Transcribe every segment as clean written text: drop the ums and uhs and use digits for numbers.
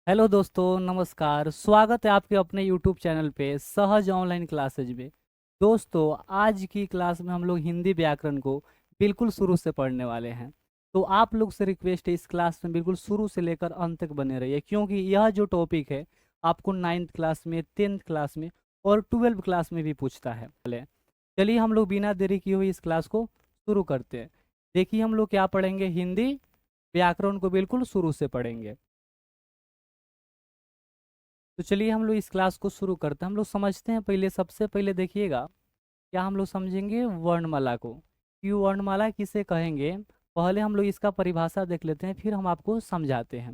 Hello दोस्तों, नमस्कार। स्वागत है आपके अपने यूट्यूब चैनल पे सहज ऑनलाइन क्लासेज में। दोस्तों, आज की क्लास में हम लोग हिंदी व्याकरण को बिल्कुल शुरू से पढ़ने वाले हैं। तो आप लोग से रिक्वेस्ट है, इस क्लास में बिल्कुल शुरू से लेकर अंत तक बने रहिए, क्योंकि यह जो टॉपिक है आपको 9th क्लास में, 10th क्लास में और 12th क्लास में भी पूछता है। चलिए हम लोग बिना देरी किए हुए इस क्लास को शुरू करते हैं। देखिए हम लोग क्या पढ़ेंगे, हिंदी व्याकरण को बिल्कुल शुरू से पढ़ेंगे। तो चलिए हम लोग इस क्लास को शुरू करते हैं। हम लोग समझते हैं, पहले सबसे पहले देखिएगा क्या हम लोग समझेंगे वर्णमाला को, कि वर्णमाला किसे कहेंगे। पहले हम लोग इसका परिभाषा देख लेते हैं, फिर हम आपको समझाते हैं।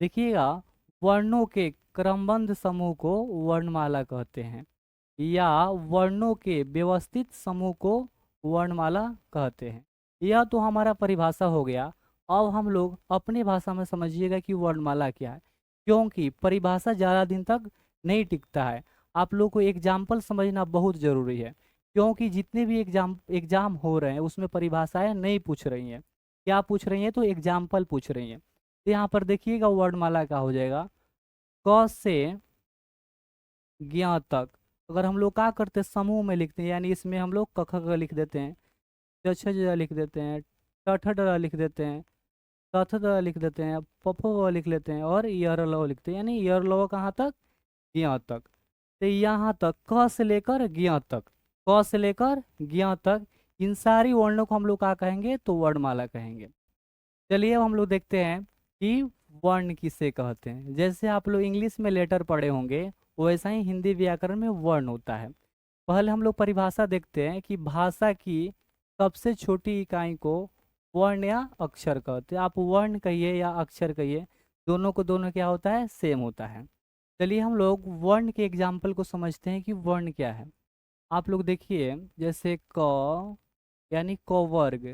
देखिएगा, वर्णों के क्रमबद्ध समूह को वर्णमाला कहते हैं, या वर्णों के व्यवस्थित समूह को वर्णमाला कहते हैं। यह तो हमारा परिभाषा हो गया। अब हम लोग अपनी भाषा में समझिएगा कि वर्णमाला क्या है, क्योंकि परिभाषा ज़्यादा दिन तक नहीं टिकता है। आप लोग को एग्जाम्पल समझना बहुत ज़रूरी है, क्योंकि जितने भी एग्जाम हो रहे हैं उसमें परिभाषाएं नहीं पूछ रही हैं। क्या पूछ रही हैं? तो एग्जाम्पल पूछ रही हैं। तो यहाँ पर देखिएगा वर्णमाला का हो जाएगा क से ज्ञ तक। अगर हम लोग क्या करते हैं, समूह में लिखते हैं, यानी इसमें हम लोग क ख ग लिख देते हैं, च छ ज लिख देते हैं, ट ठ ड लिख देते हैं, थ थ द लिख देते हैं, प फ व लिख लेते हैं और य र ल लिखते हैं, यानी य र ल कहाँ तक, ज्ञ तक। तो यहाँ तक क से लेकर ज्ञ तक, क से लेकर ज्ञ तक, इन सारी वर्णों को हम लोग क्या कहेंगे, तो वर्णमाला कहेंगे। चलिए अब हम लोग देखते हैं कि वर्ण किसे कहते हैं। जैसे आप लोग इंग्लिश में लेटर पढ़े होंगे, वैसा ही हिंदी व्याकरण में वर्ण होता है। पहले हम लोग परिभाषा देखते हैं कि भाषा की सबसे छोटी इकाई को वर्ण या अक्षर कहते हैं। आप वर्ण कहिए या अक्षर कहिए, दोनों को दोनों क्या होता है, सेम होता है। चलिए हम लोग वर्ण के एग्जाम्पल को समझते हैं कि वर्ण क्या है। आप लोग देखिए, जैसे क यानी क वर्ग।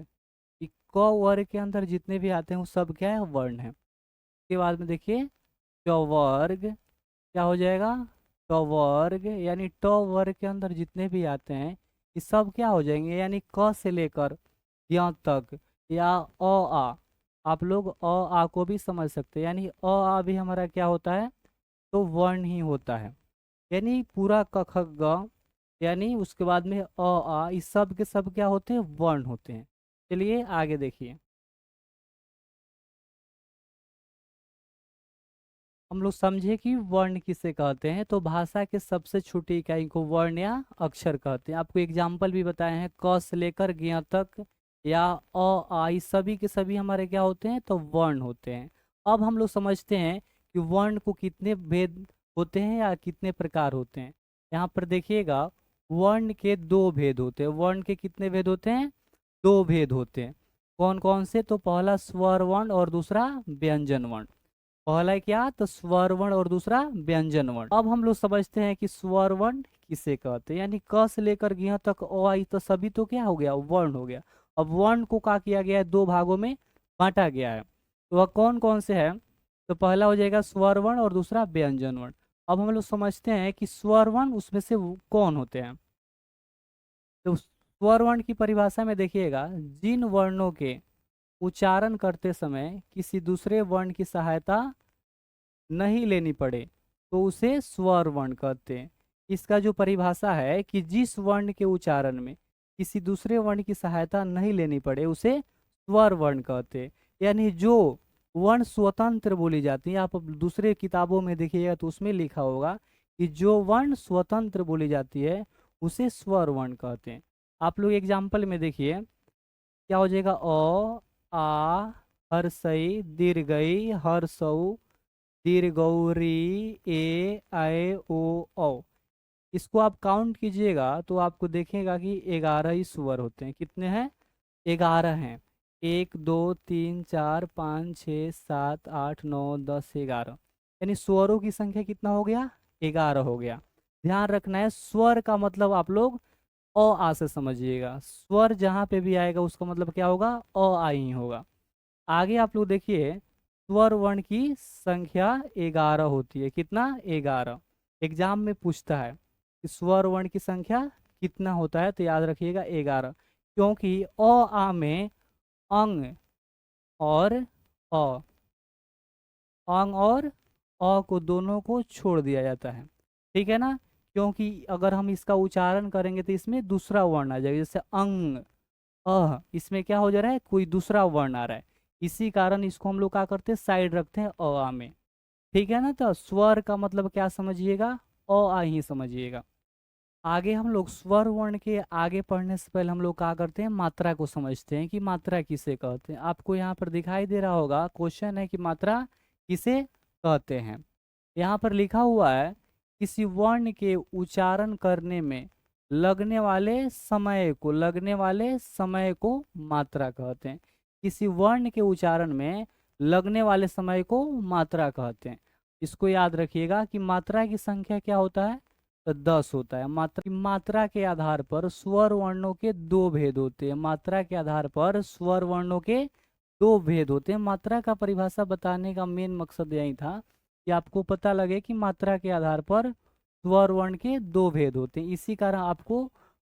कि क वर्ग के अंदर जितने भी आते हैं वो सब क्या है, वर्ण है। उसके बाद में देखिए ट वर्ग, क्या हो जाएगा, ट वर्ग, यानी ट वर्ग के अंदर जितने भी आते हैं ये सब क्या हो जाएंगे, यानी क से लेकर यहाँ तक, या आ। आप लोग आ को भी समझ सकते हैं, यानी आ भी हमारा क्या होता है, तो वर्ण ही होता है। यानी पूरा क ख ग, यानी उसके बाद में आ, इस सब के सब क्या होते हैं, वर्ण होते हैं। चलिए आगे देखिए, हम लोग समझे कि वर्ण किसे कहते हैं। तो भाषा के सबसे छोटी इकाई को वर्ण या अक्षर कहते हैं। आपको एग्जाम्पल भी बताए हैं, क से लेकर ज्ञ तक, या आ, इस सभी के सभी हमारे क्या होते हैं, तो वर्ण होते हैं। अब हम लोग समझते हैं कि वर्ण को कितने भेद होते हैं या कितने प्रकार होते हैं। यहाँ पर देखिएगा, वर्ण के दो भेद होते हैं। वर्ण के कितने भेद होते हैं, दो भेद होते हैं। कौन कौन से? तो पहला स्वर वर्ण और दूसरा व्यंजन वर्ण। पहला है क्या, तो स्वर वर्ण और दूसरा व्यंजन वर्ण। अब हम लोग समझते हैं कि स्वर वर्ण किसे कहते हैं, यानी क से लेकर ज्ञ तक ओ आई तो सभी तो क्या हो गया, वर्ण हो गया। अब वर्ण को क्या किया गया है, दो भागों में बांटा गया है। तो वह कौन कौन से हैं? तो पहला हो जाएगा स्वर वर्ण और दूसरा व्यंजन वर्ण। अब हम लोग समझते हैं कि स्वर वर्ण उसमें से कौन होते हैं। तो स्वर वर्ण की परिभाषा में देखिएगा, जिन वर्णों के उच्चारण करते समय किसी दूसरे वर्ण की सहायता नहीं लेनी पड़े तो उसे स्वर वर्ण कहते हैं। इसका जो परिभाषा है कि जिस वर्ण के उच्चारण में किसी दूसरे वर्ण की सहायता नहीं लेनी पड़े उसे स्वर वर्ण कहते हैं। यानी जो वर्ण स्वतंत्र बोली जाती है, आप दूसरे किताबों में देखिएगा तो उसमें लिखा होगा कि जो वर्ण स्वतंत्र बोली जाती है उसे स्वर वर्ण कहते हैं। आप लोग एग्जाम्पल में देखिए, क्या हो जाएगा, अ, आ, हर्षई, दीर्घई, हर्षऊ, दीर्घौरी, ए, ऐ, ओ, औ। इसको आप काउंट कीजिएगा तो आपको देखेगा कि 11 ही स्वर होते हैं। कितने हैं, 11 हैं। 1 2 3 4 5 6 7 8 9 10 11, यानी स्वरों की संख्या कितना हो गया, 11 हो गया। ध्यान रखना है, स्वर का मतलब आप लोग अ आ से समझिएगा। स्वर जहाँ पे भी आएगा उसका मतलब क्या होगा, अ आ ही होगा। आगे आप लोग देखिए, स्वर वर्ण की संख्या 11 होती है। कितना, 11। एग्जाम में पूछता है कि स्वर वर्ण की संख्या कितना होता है, तो याद रखिएगा 11, क्योंकि अ आ में अंग और अ, अंग और अ को दोनों को छोड़ दिया जाता है। ठीक है ना, क्योंकि अगर हम इसका उच्चारण करेंगे तो इसमें दूसरा वर्ण आ जाएगा, जैसे अंग, इसमें क्या हो जा रहा है, कोई दूसरा वर्ण आ रहा है। इसी कारण इसको हम लोग क्या करते हैं, साइड रखते हैं अ आ में। ठीक है ना, तो स्वर का मतलब क्या समझिएगा, अ आ ही समझिएगा। आगे हम लोग स्वर वर्ण के आगे पढ़ने से पहले हम लोग क्या करते हैं, मात्रा को समझते हैं कि मात्रा किसे कहते हैं। आपको यहाँ पर दिखाई दे रहा होगा, क्वेश्चन है कि मात्रा किसे कहते हैं। यहाँ पर लिखा हुआ है, किसी वर्ण के उच्चारण करने में लगने वाले समय को मात्रा कहते हैं। किसी वर्ण के उच्चारण में लगने वाले समय को मात्रा कहते हैं। इसको याद रखिएगा कि मात्रा की संख्या क्या होता है, तो 10 होता है। मात्रा के आधार पर स्वर वर्णों के दो भेद होते हैं। मात्रा के आधार पर स्वर वर्णों के दो भेद होते हैं। मात्रा का परिभाषा बताने का मेन मकसद यही था कि आपको पता लगे कि मात्रा के आधार पर स्वर वर्ण के दो भेद होते हैं। इसी कारण आपको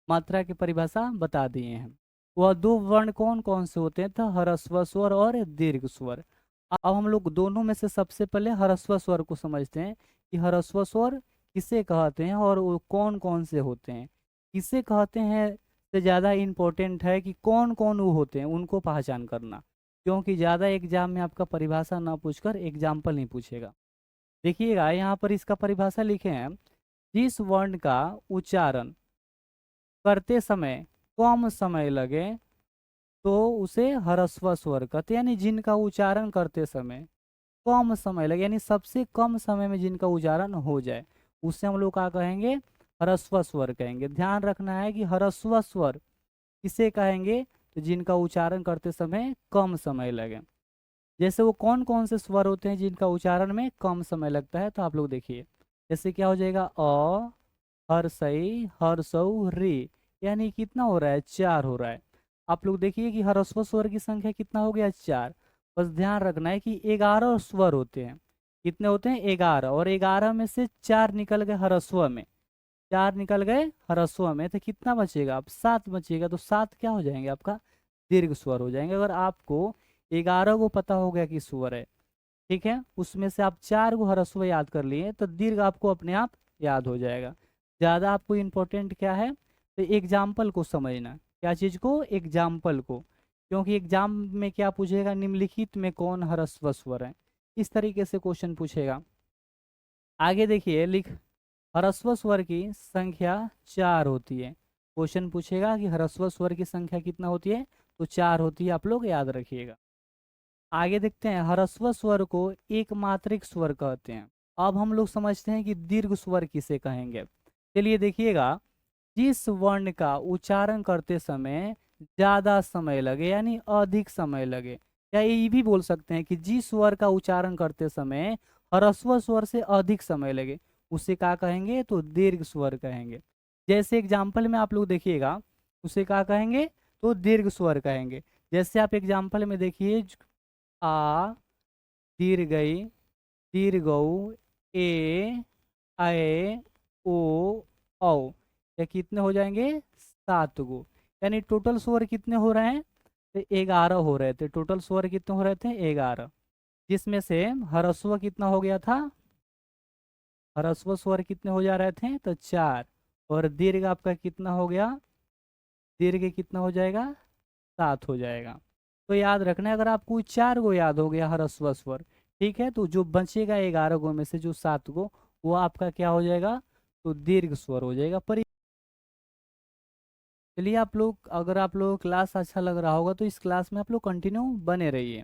मात्रा की परिभाषा बता दिए हैं। वह दो वर्ण कौन कौन से होते हैं, तो ह्रस्व स्वर और दीर्घ स्वर। अब हम लोग दोनों में से सबसे पहले ह्रस्व स्वर को समझते हैं कि ह्रस्व स्वर किसे कहते हैं और वो कौन कौन से होते हैं। किसे कहते हैं से ज़्यादा इम्पोर्टेंट है कि कौन कौन वो होते हैं, उनको पहचान करना। क्योंकि ज़्यादा एग्जाम में आपका परिभाषा ना पूछकर एग्जाम्पल नहीं पूछेगा। देखिएगा यहाँ पर इसका परिभाषा लिखे हैं, जिस वर्ण का उच्चारण करते समय कम समय लगे तो उसे ह्रस्व स्वर कहते हैं। यानी जिनका उच्चारण करते समय कम समय लगे, यानी सबसे कम समय में जिनका उच्चारण हो जाए, उससे हम लोग क्या कहेंगे, ह्रस्व स्वर कहेंगे। ध्यान रखना है कि ह्रस्व स्वर किसे कहेंगे, तो जिनका उच्चारण करते समय कम समय लगे। जैसे वो कौन कौन से स्वर होते हैं जिनका उच्चारण में कम समय लगता है, तो आप लोग देखिए। जैसे क्या हो जाएगा, अ, हर्षई, हर्षौ, रे, यानी कितना हो रहा है, 4 हो रहा है। आप लोग देखिए कि ह्रस्व स्वर की संख्या कितना हो गया, 4। बस ध्यान रखना है कि 11 स्वर होते हैं। कितने होते हैं, 11, और 11 में से 4 निकल गए ह्रस्व में, 4 निकल गए ह्रस्व में, तो कितना बचेगा, अब 7 बचेगा। तो 7 क्या हो जाएंगे, आपका दीर्घ स्वर हो जाएंगे। अगर आपको 11 को पता हो गया कि स्वर है, ठीक है, उसमें से आप 4 को ह्रस्व याद कर लिए, तो दीर्घ आपको अपने आप याद हो जाएगा। ज़्यादा आपको इम्पोर्टेंट क्या है, तो एग्जाम्पल को समझना। क्या चीज़ को, एग्जाम्पल को। क्योंकि एग्जाम में क्या पूछेगा, निम्नलिखित में कौन ह्रस्व स्वर है, इस तरीके से क्वेश्चन पूछेगा। आगे देखिए, लिख, ह्रस्व स्वर की संख्या 4 होती है। क्वेश्चन पूछेगा कि ह्रस्व स्वर की संख्या कितना होती है, तो 4 होती है, आप लोग याद रखिएगा। आगे देखते हैं, ह्रस्व स्वर को एक मात्रिक स्वर कहते हैं। अब हम लोग समझते हैं कि दीर्घ स्वर किसे कहेंगे। चलिए देखिएगा, जिस वर्ण का उच्चारण करते समय ज़्यादा समय लगे, यानी अधिक समय लगे, या ये भी बोल सकते हैं कि जिस स्वर का उच्चारण करते समय ह्रस्व स्वर से अधिक समय लगे, उसे क्या कहेंगे, तो दीर्घ स्वर कहेंगे। जैसे एग्जाम्पल में आप लोग देखिएगा, उसे क्या कहेंगे, तो दीर्घ स्वर कहेंगे। जैसे आप एग्जाम्पल में देखिए, आ, दीर्घई, दीर्घौ, ए, ऐ, ओ, औ, ये कितने हो जाएंगे, 7 गो। यानी टोटल स्वर कितने हो रहे हैं, तो 11 हो रहे थे। टोटल स्वर कितने हो रहे थे, 11, जिसमें से ह्रस्व कितना हो गया था, ह्रस्व स्वर कितने हो जा रहे थे, तो 4। और दीर्घ आपका कितना हो गया, दीर्घ कितना हो जाएगा, 7 हो जाएगा। तो याद रखना है, अगर आपको 4 गो याद हो गया ह्रस्व स्वर, ठीक है, तो जो बचेगा 11 गो में से जो 7 गो, वो आपका क्या हो जाएगा, तो दीर्घ स्वर हो जाएगा। पर चलिए, आप लोग, अगर आप लोग क्लास अच्छा लग रहा होगा तो इस क्लास में आप लोग कंटिन्यू बने रहिए।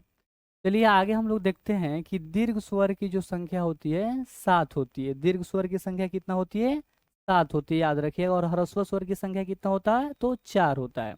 चलिए आगे हम लोग देखते हैं कि दीर्घ स्वर की जो संख्या होती है 7 होती है। दीर्घ स्वर की संख्या कितना होती है, 7 होती है, याद रखिएगा। और ह्रस्व स्वर की संख्या कितना होता है, तो 4 होता है।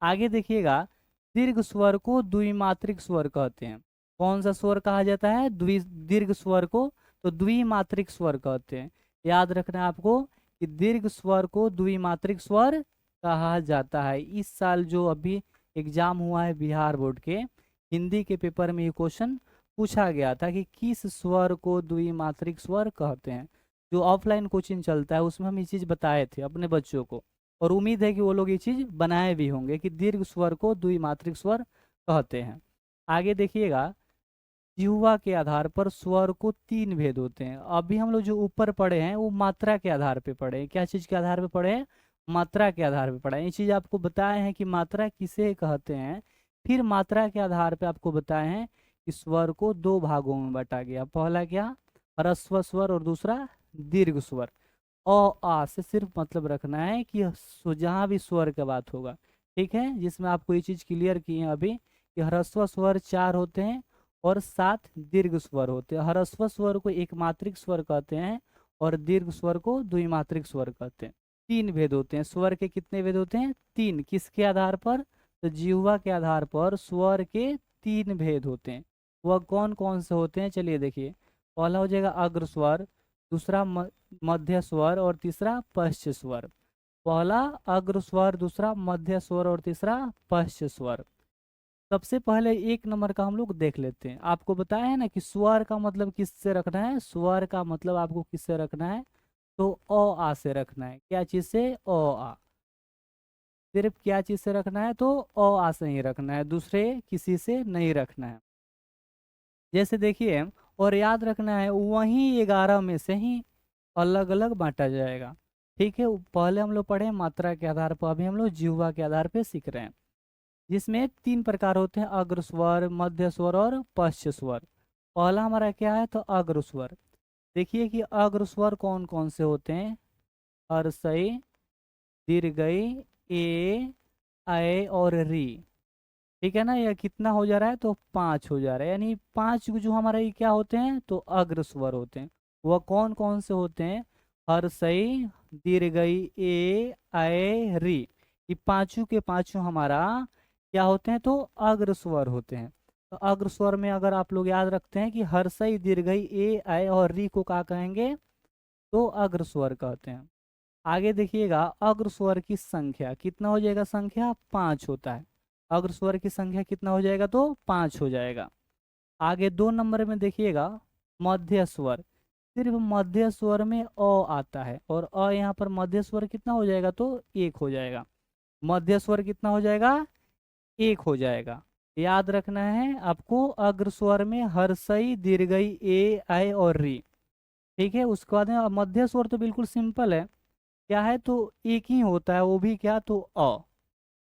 आगे देखिएगा, दीर्घ स्वर को द्विमात्रिक स्वर कहते हैं। कौन सा स्वर कहा जाता है, दीर्घ स्वर को, तो द्विमात्रिक स्वर कहते हैं। याद रखना है आपको कि दीर्घ स्वर को द्विमात्रिक स्वर कहा जाता है। इस साल जो अभी एग्जाम हुआ है बिहार बोर्ड के, हिंदी के पेपर में ये क्वेश्चन पूछा गया था कि किस स्वर को द्विमात्रिक स्वर कहते हैं। जो ऑफलाइन कोचिंग चलता है उसमें हम ये चीज़ बताए थे अपने बच्चों को, और उम्मीद है कि वो लोग ये चीज़ बनाए भी होंगे कि दीर्घ स्वर को द्विमात्रिक स्वर कहते हैं। आगे देखिएगा, जिह्वा के आधार पर स्वर को 3 भेद होते हैं। अभी हम लोग जो ऊपर पढ़े हैं वो मात्रा के आधार पे पढ़े हैं। क्या चीज के आधार पे पढ़े हैं? मात्रा के आधार पे पढ़ा है। ये चीज आपको बताए हैं कि मात्रा किसे कहते हैं। फिर मात्रा के आधार पे आपको बताए हैं कि स्वर को 2 भागों में बांटा गया। पहला क्या? ह्रस्व स्वर और दूसरा दीर्घ स्वर। आ से सिर्फ मतलब रखना है कि जहाँ भी स्वर की बात होगा, ठीक है, जिसमें आपको ये चीज क्लियर की है अभी कि ह्रस्व स्वर 4 होते हैं और 7 दीर्घ स्वर होते हैं। ह्रस्व स्वर को एक मात्रिक स्वर कहते हैं और दीर्घ स्वर को द्विमात्रिक स्वर कहते हैं। 3 भेद होते हैं। स्वर के कितने भेद होते हैं? 3। किसके आधार पर? तो जिह्वा के आधार पर स्वर के 3 भेद होते हैं। वह कौन कौन से होते हैं? चलिए देखिए। पहला हो जाएगा अग्र स्वर, दूसरा मध्य स्वर और तीसरा पश्च स्वर। पहला अग्र स्वर, दूसरा मध्य स्वर और तीसरा पश्च स्वर। सबसे पहले 1 नंबर का हम लोग देख लेते हैं। आपको बताया है ना कि स्वर का मतलब किससे रखना है? स्वर का मतलब आपको किससे रखना है? तो अ आ से रखना है। क्या चीज से? अ आ। सिर्फ क्या चीज से रखना है? तो अ आ से ही रखना है, दूसरे किसी से नहीं रखना है। जैसे देखिए, और याद रखना है वहीं 11 में से ही अलग अलग बांटा जाएगा। ठीक है, पहले हम लोग पढ़े मात्रा के आधार पर, अभी हम लोग जिह्वा के आधार पे सीख रहे हैं, जिसमें 3 प्रकार होते हैं, अग्र स्वर, मध्य स्वर और पश्च स्वर। पहला हमारा क्या है? तो अग्र स्वर। देखिए कि अग्र स्वर कौन कौन से होते हैं? हर्षई, दीर्घई, ए, ऐ और री। ठीक है ना? यह कितना हो जा रहा है? तो 5 हो जा रहा है। यानी 5 जो हमारा ये क्या होते हैं? तो अग्र स्वर होते हैं। वह कौन कौन से होते हैं? हर्षई, दीर्घई, ए, ऐ, री। ये पांचों के पांचों हमारा क्या होते हैं? तो अग्र स्वर होते हैं। तो अग्र स्वर में अगर आप लोग याद रखते हैं कि हर्षई, दीर्घई, ए, ऐ और री को क्या कहेंगे? तो अग्र स्वर कहते हैं। आगे देखिएगा, अग्र स्वर की संख्या कितना हो जाएगा? संख्या 5 होता है। अग्र स्वर की संख्या कितना हो जाएगा? तो 5 हो जाएगा। आगे 2 नंबर में देखिएगा, मध्य स्वर। सिर्फ मध्य स्वर में अ आता है और अ यहाँ पर मध्य स्वर कितना हो जाएगा? तो 1 हो जाएगा। मध्य स्वर कितना हो जाएगा? 1 हो जाएगा। याद रखना है आपको, अग्र स्वर में हर्षई, दीर्घई, ए, ऐ और री। ठीक है, उसके बाद में मध्य स्वर तो बिल्कुल सिंपल है। क्या है? तो एक ही होता है, वो भी क्या? तो अ।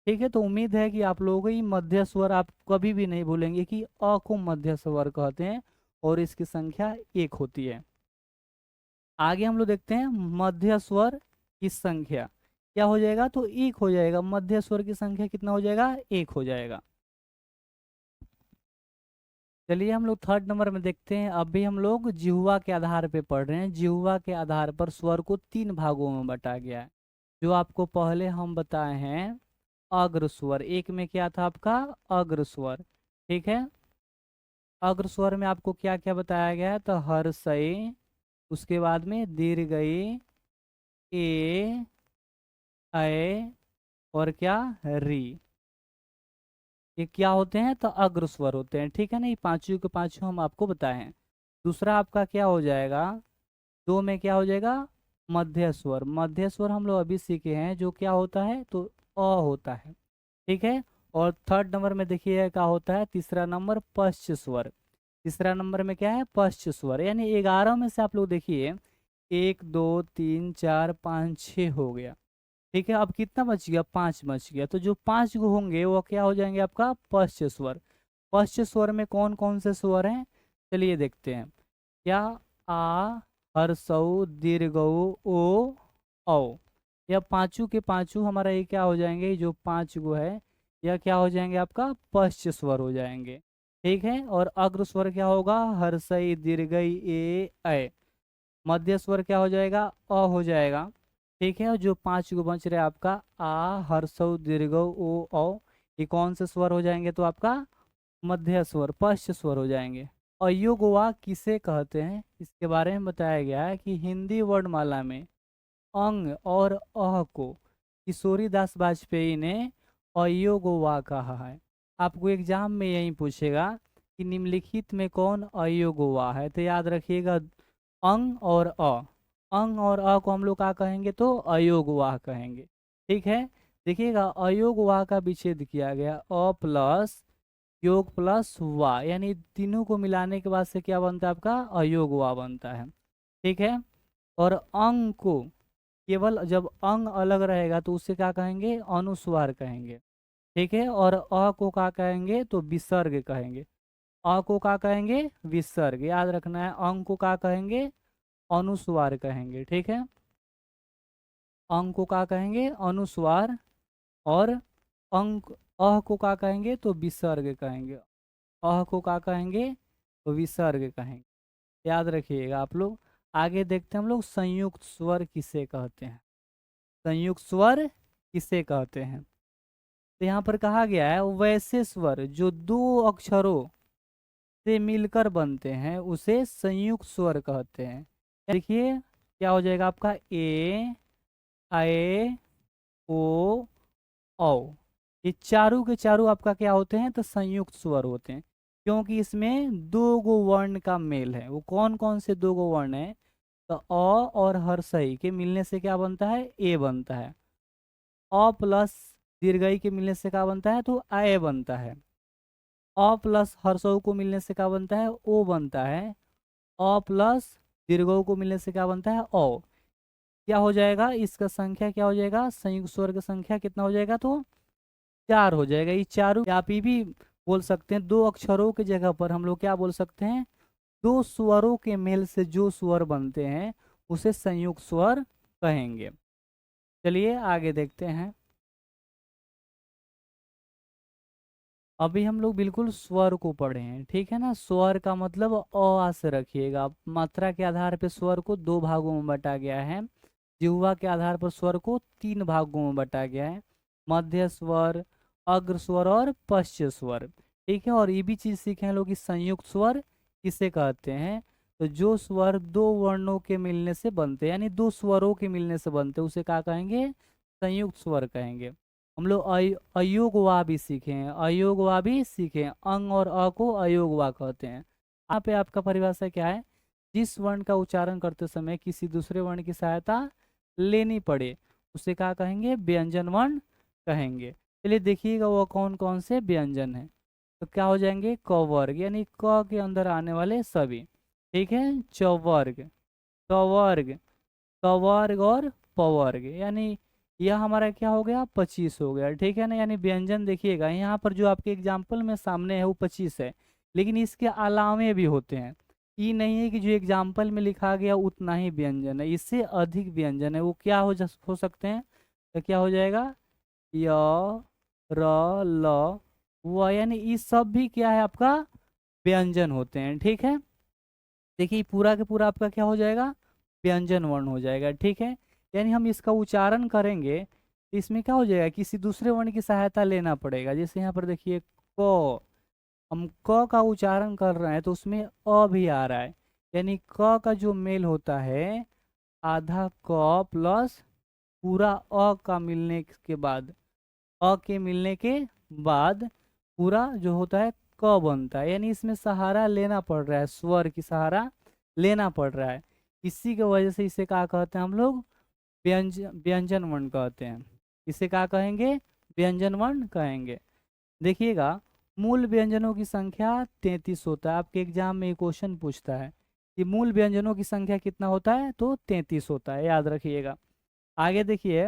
ठीक है, तो उम्मीद है कि आप लोगों को ये मध्य स्वर आप कभी भी नहीं भूलेंगे कि अ को मध्य स्वर कहते हैं और इसकी संख्या 1 होती है। आगे हम लोग देखते हैं मध्य स्वर की संख्या क्या हो जाएगा? तो 1 हो जाएगा। मध्य स्वर की संख्या कितना हो जाएगा? 1 हो जाएगा। चलिए हम लोग 3rd नंबर में देखते हैं। अभी हम लोग जिह्वा के आधार पे पढ़ रहे हैं। जिह्वा के आधार पर स्वर को 3 भागों में बांटा गया है, जो आपको पहले हम बताए हैं। अग्र स्वर, एक में क्या था आपका? अग्र स्वर। ठीक है, अग्र स्वर में आपको क्या क्या बताया गया है? तो हर्षई, उसके बाद में दीर्घई, ए, ऐ और क्या? री। ये क्या होते हैं? तो अग्र स्वर होते हैं। ठीक है ना? ये पांचों के पांचों हम आपको बताए हैं। दूसरा आपका क्या हो जाएगा? 2 में क्या हो जाएगा? मध्य स्वर। मध्य स्वर हम लोग अभी सीखे हैं, जो क्या होता है? तो अ होता है। ठीक है, और 3rd नंबर में देखिए क्या होता है? तीसरा नंबर पश्च स्वर। तीसरा नंबर में क्या है? पश्च स्वर। यानी 11 में से आप लोग देखिए 1 2 3 4 5 6 हो गया। ठीक है, अब कितना बच गया? 5 बच गया। तो जो 5 गो होंगे वो क्या हो जाएंगे? आपका पश्च स्वर। पश्च स्वर में कौन कौन से स्वर हैं? चलिए देखते हैं। क्या? आ, हर्षऊ, दीर्घऊ, ओ, औ। यह पांचों के पांचों हमारा ये क्या हो जाएंगे? जो 5 गो है यह क्या हो जाएंगे? आपका पश्च स्वर हो जाएंगे। ठीक है, और अग्र स्वर क्या होगा? हर्षई, दीर्घई, ए, ऐ। मध्य स्वर क्या हो जाएगा? अ हो जाएगा। ठीक है, और जो 5 गो बच रहे आपका आ, हर्षऊ, दीर्घऊ, ओ, औ, ये कौन से स्वर हो जाएंगे? तो आपका मध्य स्वर, पश्च स्वर हो जाएंगे। अयोगवा किसे कहते हैं? इसके बारे में बताया गया है कि हिंदी वर्णमाला में अंग और अह को किशोरी दास वाजपेयी ने अयोगवा कहा है। आपको एग्जाम में यही पूछेगा कि निम्नलिखित में कौन अयोगवा है, तो याद रखिएगा अंग और अ। अंग और अ को हम लोग क्या कहेंगे? तो अयोगवाह कहेंगे। ठीक है, देखिएगा अयोगवाह का विच्छेद किया गया, अ प्लस योग प्लस वा, यानी तीनों को मिलाने के बाद से क्या बनता है आपका अयोग वा बनता है। ठीक है। और अंग को केवल जब अंग अलग रहेगा तो उसे क्या कहेंगे अनुस्वार कहेंगे। ठीक है। और अ को क्या कहेंगे तो विसर्ग कहेंगे। अ को क्या कहेंगे विसर्ग, याद रखना है। अंग को क्या कहेंगे अनुस्वार कहेंगे। ठीक है। अंग को क्या कहेंगे अनुस्वार। और अंक अह को क्या कहेंगे तो विसर्ग कहेंगे। अह को क्या कहेंगे तो विसर्ग कहेंगे। याद रखिएगा आप लोग। आगे देखते हैं हम लोग संयुक्त स्वर किसे कहते हैं। संयुक्त स्वर किसे कहते हैं। तो यहाँ पर कहा गया है वैसे स्वर जो दो अक्षरों से मिलकर बनते हैं उसे संयुक्त स्वर कहते हैं। देखिए क्या हो जाएगा आपका ए, आए, ओ, औ। ये चारों के चारों आपका क्या होते हैं तो संयुक्त स्वर होते हैं, क्योंकि इसमें दो गो वर्ण का मेल है। वो कौन कौन से दो गो वर्ण है तो अ और हर्षई के मिलने से क्या बनता है ए बनता है। अ प्लस दीर्घई के मिलने से क्या बनता है तो आय बनता है। अ प्लस हर्षऊ को मिलने से क्या बनता है ओ बनता है। अ प्लस दीर्घऊ को मिलने से क्या बनता है ओ। क्या हो जाएगा इसका संख्या क्या हो जाएगा संयुक्त स्वर का संख्या कितना हो जाएगा तो चार हो जाएगा। ये चारों आप ये भी बोल सकते हैं दो अक्षरों की जगह पर हम लोग क्या बोल सकते हैं दो स्वरों के मेल से जो स्वर बनते हैं उसे संयुक्त स्वर कहेंगे। चलिए आगे देखते हैं। अभी हम लोग बिल्कुल स्वर को पढ़े हैं, ठीक है ना। स्वर का मतलब अ आ से रखिएगा। मात्रा के आधार पर स्वर को दो भागों में बांटा गया है। जिह्वा के आधार पर स्वर को तीन भागों में बांटा गया है। मध्य स्वर, अग्र स्वर और पश्च स्वर। ठीक है। और ये भी चीज़ सीखे हैं लोग कि संयुक्त स्वर किसे कहते हैं। तो जो स्वर दो वर्णों के मिलने से बनते हैं यानी दो स्वरों के मिलने से बनते हैं उसे क्या कहेंगे संयुक्त स्वर कहेंगे। हम लोग अयोगवा भी सीखे हैं। अयोगवा भी सीखे हैं। अंग और अ को अयोगवा कहते हैं। यहाँ पे आपका परिभाषा क्या है जिस वर्ण का उच्चारण करते समय किसी दूसरे वर्ण की सहायता लेनी पड़े उसे क्या कहेंगे व्यंजन वर्ण कहेंगे। चलिए देखिएगा वो कौन कौन से व्यंजन है। तो क्या हो जाएंगे क वर्ग यानी क के अंदर आने वाले सभी। ठीक है। चवर्ग, टवर्ग, कवर्ग और पवर्ग, यानी यह हमारा क्या हो गया 25 हो गया। ठीक है ना। यानी व्यंजन देखिएगा यहाँ पर जो आपके एग्जाम्पल में सामने है वो 25 है, लेकिन इसके अलावे भी होते हैं। ये नहीं है कि जो एग्जाम्पल में लिखा गया उतना ही व्यंजन है, इससे अधिक व्यंजन है। वो क्या हो सकते हैं तो क्या हो जाएगा य, र, ल, व, यानी ये सब भी क्या है आपका व्यंजन होते हैं। ठीक है। देखिए पूरा के पूरा आपका क्या हो जाएगा व्यंजन वर्ण हो जाएगा। ठीक है। यानी हम इसका उच्चारण करेंगे तो इसमें क्या हो जाएगा किसी दूसरे वर्ण की सहायता लेना पड़ेगा। जैसे यहाँ पर देखिए क, हम क का उच्चारण कर रहे हैं तो उसमें अ भी आ रहा है, यानी क का जो मेल होता है आधा क प्लस पूरा अ का मिलने के बाद, अ के मिलने के बाद पूरा जो होता है क बनता है। यानी इसमें सहारा लेना पड़ रहा है, स्वर की सहारा लेना पड़ रहा है। इसी की वजह से इसे क्या कहते हैं हम लोग व्यंजन वर्ण कहते हैं। इसे क्या कहेंगे व्यंजन वर्ण कहेंगे। देखिएगा मूल व्यंजनों की संख्या 33 होता है। आपके एग्जाम में क्वेश्चन पूछता है कि मूल व्यंजनों की संख्या कितना होता है तो 33 होता है, याद रखिएगा। आगे देखिए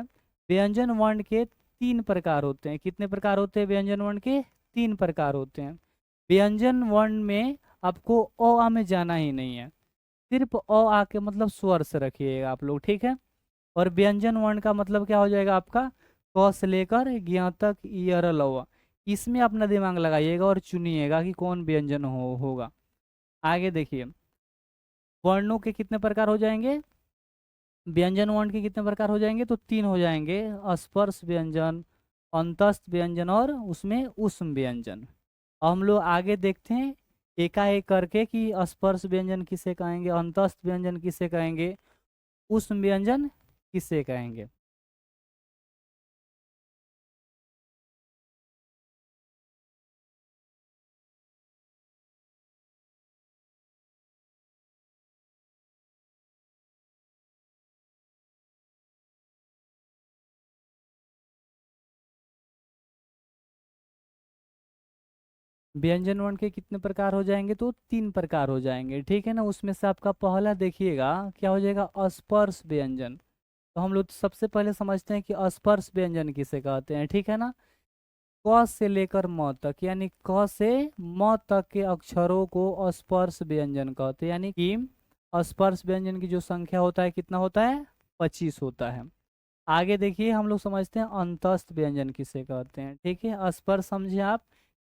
व्यंजन वर्ण के तीन प्रकार होते हैं। कितने प्रकार होते हैं व्यंजन वर्ण के तीन प्रकार होते हैं। व्यंजन वर्ण में आपको अ आ में जाना ही नहीं है, सिर्फ अ आ के मतलब स्वर से रखिएगा आप लोग। ठीक है। और व्यंजन वर्ण का मतलब क्या हो जाएगा आपका क से लेकर ज्ञ तक यर लव। इसमें अपना दिमाग लगाइएगा और चुनिएगा कि कौन व्यंजन होगा। आगे देखिए वर्णों के कितने प्रकार हो जाएंगे व्यंजन वर्ण के कितने प्रकार हो जाएंगे तो तीन हो जाएंगे। स्पर्श व्यंजन, अंतस्थ व्यंजन और उसमें उष्म व्यंजन। अब हम लोग आगे देखते हैं एकाएक करके कि स्पर्श व्यंजन किसे कहेंगे, अंतस्थ व्यंजन किसे कहेंगे, उष्म व्यंजन किसे कहेंगे। व्यंजन वर्ण के कितने प्रकार हो जाएंगे, तो 3 प्रकार हो जाएंगे, ठीक है ना। उसमें से आपका पहला देखिएगा क्या हो जाएगा, अस्पर्श व्यंजन। तो हम लोग सबसे पहले समझते हैं कि अस्पर्श व्यंजन किसे कहते हैं, ठीक है ना। क से लेकर म तक, यानी क से म तक के अक्षरों को अस्पर्श व्यंजन कहते हैं। यानी कि अस्पर्श व्यंजन की जो संख्या होता है कितना होता है, 25 होता है। आगे देखिए हम लोग समझते हैं अंतस्थ व्यंजन किसे कहते हैं, ठीक है। स्पर्श समझिए आप,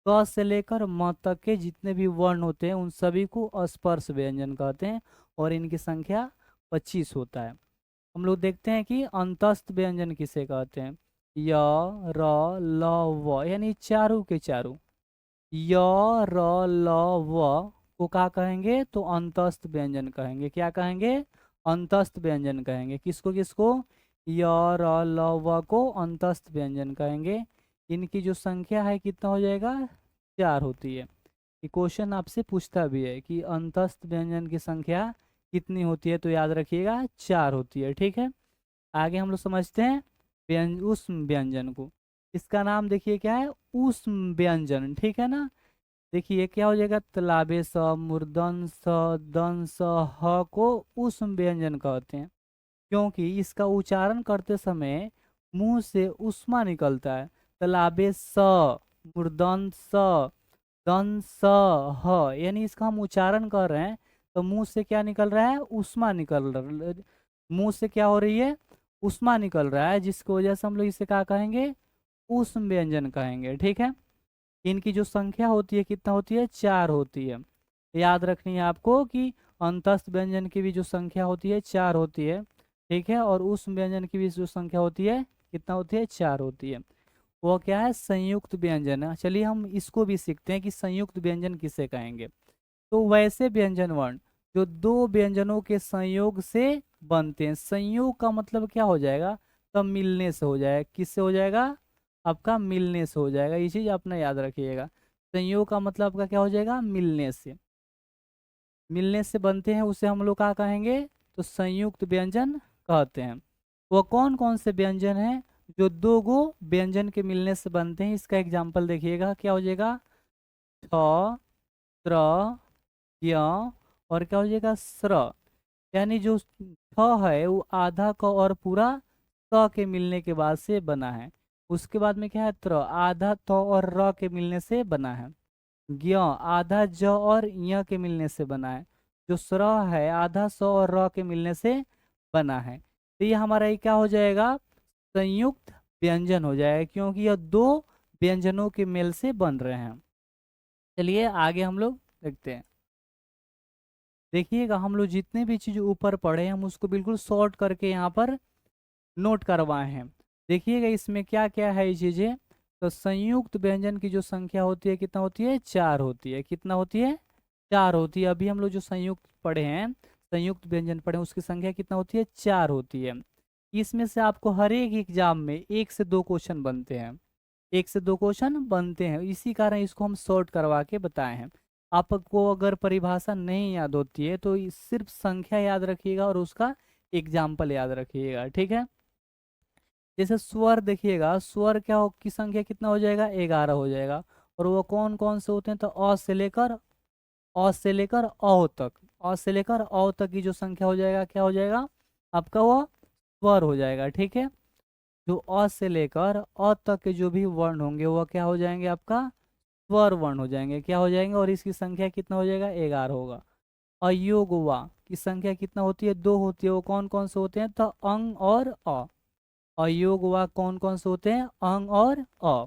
क से लेकर म तक के जितने भी वर्ण होते हैं उन सभी को स्पर्श व्यंजन कहते हैं, और इनकी संख्या 25 होता है। हम लोग देखते हैं कि अंतस्थ व्यंजन किसे कहते हैं। य, र, ल, व, यानी चारों के चारों। य, र, ल, व को क्या कहेंगे, तो अंतस्थ व्यंजन कहेंगे। क्या कहेंगे, अंतस्थ व्यंजन कहेंगे। किसको किसको, य, र, ल, व को अंतस्थ व्यंजन कहेंगे। इनकी जो संख्या है कितना हो जाएगा, 4 होती है। ये क्वेश्चन आपसे पूछता भी है कि अंतस्थ व्यंजन की संख्या कितनी होती है, तो याद रखिएगा 4 होती है, ठीक है। आगे हम लोग समझते हैं उष्म व्यंजन को। इसका नाम देखिए क्या है, उष्म व्यंजन, ठीक है ना। देखिए क्या हो जाएगा, तलाबे स, मूर्धन स, दन स, ह को उष्म व्यंजन कहते हैं, क्योंकि इसका उच्चारण करते समय मुंह से उष्मा निकलता है। तलाबे स, मूर्धन स, दन स, ह, यानी इसका हम उच्चारण कर रहे हैं तो मुंह से क्या निकल रहा है, उष्मा निकल रहा, मुंह से क्या हो रही है, उष्मा निकल रहा है, जिसकी वजह से हम लोग इसे क्या कहेंगे, उष्म व्यंजन कहेंगे, ठीक है। इनकी जो संख्या होती है कितना होती है, 4 होती है। याद रखनी है आपको कि अंतस्थ व्यंजन की भी जो संख्या होती है 4 होती है, ठीक है। और उष्म व्यंजन की भी जो संख्या होती है कितना होती है, 4 होती है। वो क्या है, संयुक्त व्यंजन है। चलिए हम इसको भी सीखते हैं कि संयुक्त व्यंजन किसे कहेंगे। तो वैसे व्यंजन वर्ण जो दो व्यंजनों के संयोग से बनते हैं। संयोग का मतलब क्या हो जाएगा, तब मिलने से हो जाएगा। किससे हो जाएगा, आपका मिलने से हो जाएगा। ये चीज अपना याद रखिएगा। संयोग का मतलब आपका क्या हो जाएगा, मिलने से। मिलने से बनते हैं उसे हम लोग क्या कहेंगे, तो संयुक्त व्यंजन कहते हैं। वो कौन कौन से व्यंजन हैं जो दो गो व्यंजन के मिलने से बनते हैं, इसका एग्जाम्पल देखिएगा। क्या हो जाएगा, छ, त्र, य, और क्या हो जाएगा, स्र। यानी जो छ है वो आधा क और पूरा त के मिलने के बाद से बना है। उसके बाद में क्या है, त्र आधा त और र के मिलने से बना है। ज्ञ आधा ज और य के मिलने से बना है। जो स्र है आधा स और र के मिलने से बना है। तो ये हमारा ये क्या हो जाएगा, संयुक्त व्यंजन हो जाएगा, क्योंकि यह दो व्यंजनों के मेल से बन रहे हैं। चलिए आगे हम लोग देखते हैं। देखिएगा हम लोग जितने भी चीज ऊपर पढ़े हैं हम उसको बिल्कुल शॉर्ट करके यहाँ पर नोट करवाए हैं। देखिएगा इसमें क्या क्या है ये चीजें। तो संयुक्त व्यंजन की जो संख्या होती है कितना होती है, 4 होती है। कितना होती है, 4 होती है। अभी हम लोग जो संयुक्त पढ़े हैं, संयुक्त व्यंजन पढ़े, उसकी संख्या कितना होती है, 4 होती है। इसमें से आपको हर एक एग्जाम में 1 से 2 क्वेश्चन बनते हैं। 1 से 2 क्वेश्चन बनते हैं, इसी कारण इसको हम शॉर्ट करवा के बताए हैं। आपको अगर परिभाषा नहीं याद होती है तो सिर्फ संख्या याद रखिएगा और उसका एग्जाम्पल याद रखिएगा, ठीक है। जैसे स्वर देखिएगा, स्वर क्या हो की संख्या कितना हो जाएगा, 11 हो जाएगा। और वो कौन कौन से होते हैं, तो अ से लेकर औ तक, अ से लेकर औ तक की जो संख्या हो जाएगा क्या हो जाएगा, आपका वो स्वर हो जाएगा, ठीक है। जो अ से लेकर अ तक के जो भी वर्ण होंगे वो क्या हो जाएंगे, आपका स्वर वर्ण हो जाएंगे। क्या हो जाएंगे, और इसकी संख्या कितना हो जाएगा, 11 होगा। अयोग वा की संख्या कितना होती है, 2 होती है। वो कौन कौन से होते हैं, तो अंग और अ। अयोग वा कौन कौन से होते हैं, अंग और अ।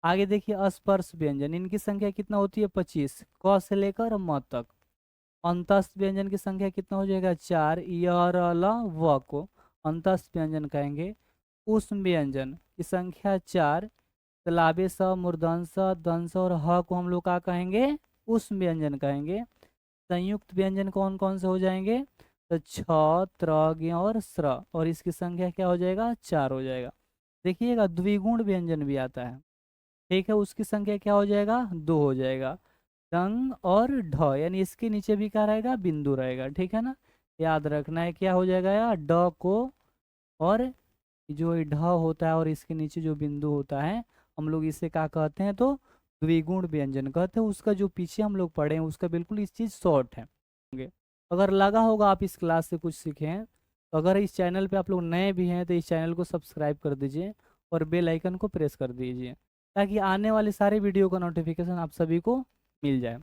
आगे देखिए स्पर्श व्यंजन, इनकी संख्या कितना होती है, 25, क से लेकर म तक। अंतस्थ व्यंजन की संख्या कितना हो जाएगा, 4, य, र, ल, व को अंतस्थ व्यंजन कहेंगे। उष्म व्यंजन की संख्या 4, तलाबे स, मूर्धन स, दंस और ह को हम लोग क्या कहेंगे, उष्म व्यंजन कहेंगे। संयुक्त व्यंजन कौन कौन से हो जाएंगे, तो छ, त्र, ज्ञ और स्र, और इसकी संख्या क्या हो जाएगा, 4 हो जाएगा। देखिएगा द्विगुण व्यंजन भी आता है, ठीक है। उसकी संख्या क्या हो जाएगा, 2 हो जाएगा। डंग और ढ, यानी इसके नीचे भी क्या रहेगा, बिंदु रहेगा, ठीक है ना। याद रखना है क्या हो जाएगा, यार ड को, और जो ये ढ होता है और इसके नीचे जो बिंदु होता है हम लोग इसे क्या कहते हैं, तो द्विगुण व्यंजन कहते हैं, उसका जो पीछे हम लोग पढ़े हैं उसका बिल्कुल इस चीज़ शॉर्ट है। अगर लगा होगा आप इस क्लास से कुछ सीखे हैं, तो अगर इस चैनल पे आप लोग नए भी हैं तो इस चैनल को सब्सक्राइब कर दीजिए और बेल आइकन को प्रेस कर दीजिए, ताकि आने वाले सारे वीडियो का नोटिफिकेशन आप सभी को मिल जाए।